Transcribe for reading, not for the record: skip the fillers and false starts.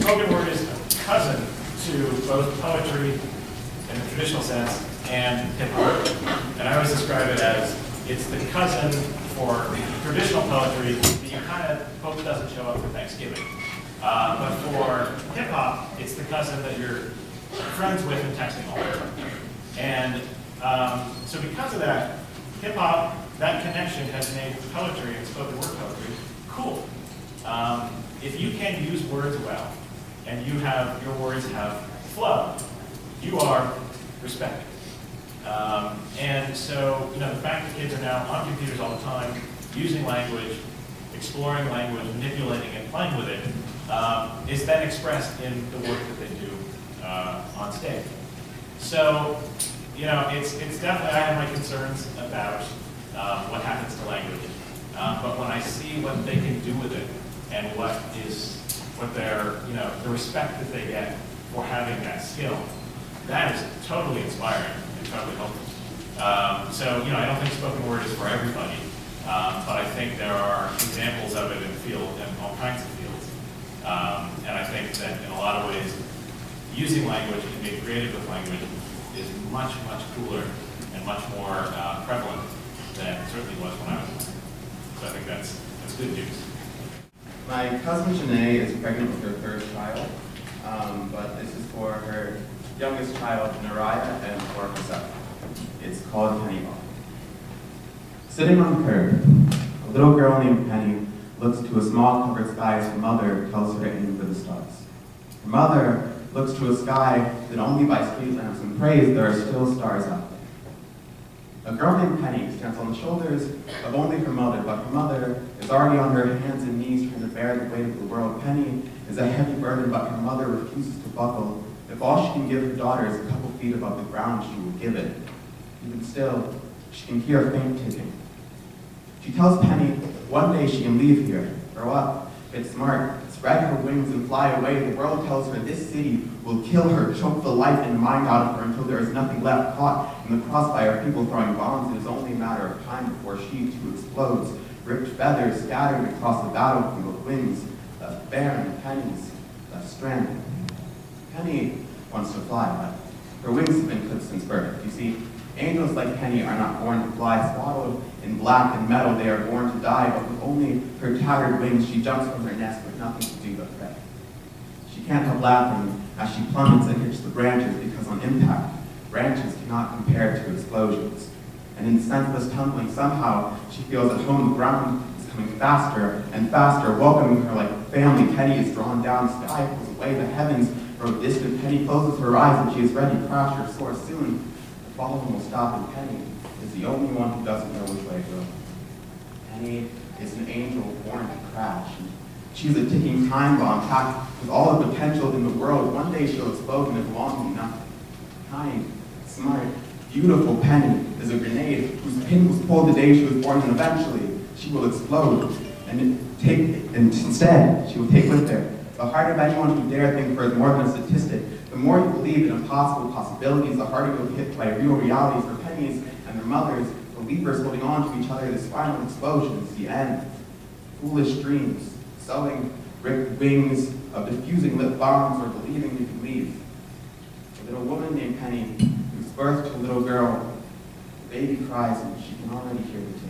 spoken word is a cousin to both poetry in the traditional sense and hip-hop. And I always describe it as it's the cousin for traditional poetry that you kind of hope doesn't show up for Thanksgiving. But for hip-hop, it's the cousin that you're friends with and texting all the time. And so because of that, hip-hop, that connection has made poetry and spoken word poetry cool. If you can use words well, and your words have flow, you are respected. And so, the fact that kids are now on computers all the time, using language, exploring language, manipulating it, playing with it, is then expressed in the work that they do on stage. So, it's definitely, I have my concerns about what happens to language. But when I see what they can do with it and what their, the respect that they get for having that skill, that is totally inspiring and totally helpful. So, I don't think spoken word is for everybody, but I think there are examples of it in all kinds of fields. And I think that in a lot of ways, using language and being creative with language is much, much cooler and much more prevalent than it certainly was when I was young. So I think that's good news. My cousin Janae is pregnant with her third child, but this is for her youngest child, Naraya, and for herself. It's called Penny Ball. Sitting on the curb, a little girl named Penny looks to a small covered sky as her mother tells her to aim for the stars. Her mother looks to a sky that only by street lamps and prays there are still stars out there. A girl named Penny stands on the shoulders of only her mother, but her mother is already on her hands and knees trying to bear the weight of the world. Penny is a heavy burden, but her mother refuses to buckle. If all she can give her daughter is a couple feet above the ground, she will give it. Even still, she can hear a faint ticking. She tells Penny one day she can leave here, grow up, get smart, spread her wings and fly away. The world tells her this city will kill her, choke the life and mind out of her until there is nothing left. Caught in the crossfire of people throwing bombs, it is only a matter of time before she too explodes. Ripped feathers scattered across the battlefield, wings left barren, pennies left stranded. Penny wants to fly, but her wings have been clipped since birth. You see, angels like Penny are not born to fly. Swaddled in black and metal, they are born to die, but with only her tattered wings, she jumps from her nest with nothing to do but pray. She can't help laughing as she plummets and hits the branches, because on impact, branches cannot compare to explosions. And in senseless tumbling, somehow she feels at home. The ground is coming faster and faster, welcoming her like family. Penny is drawn down, sky pulls away, the heavens grow distant. Penny closes her eyes and she is ready to crash or soar. Soon, the falling will stop, and Penny is the only one who doesn't know which way to go. Penny is an angel born to crash. She's a ticking time bomb packed with all the potential in the world. One day she'll explode and it will all mean nothing. Kind, smart, beautiful Penny is a grenade whose pin was pulled the day she was born, and eventually she will explode. And instead, she will take with her the heart of anyone who dare think for it more than a statistic. The more you believe in impossible possibilities, the harder you'll be hit by real realities. For Pennies and their mothers, believers holding on to each other, this final explosion is the end. Foolish dreams, sewing ripped wings of diffusing lit bombs, or believing you can leave. A little woman named Penny gives birth to a little girl. The baby cries and she can already hear the tick.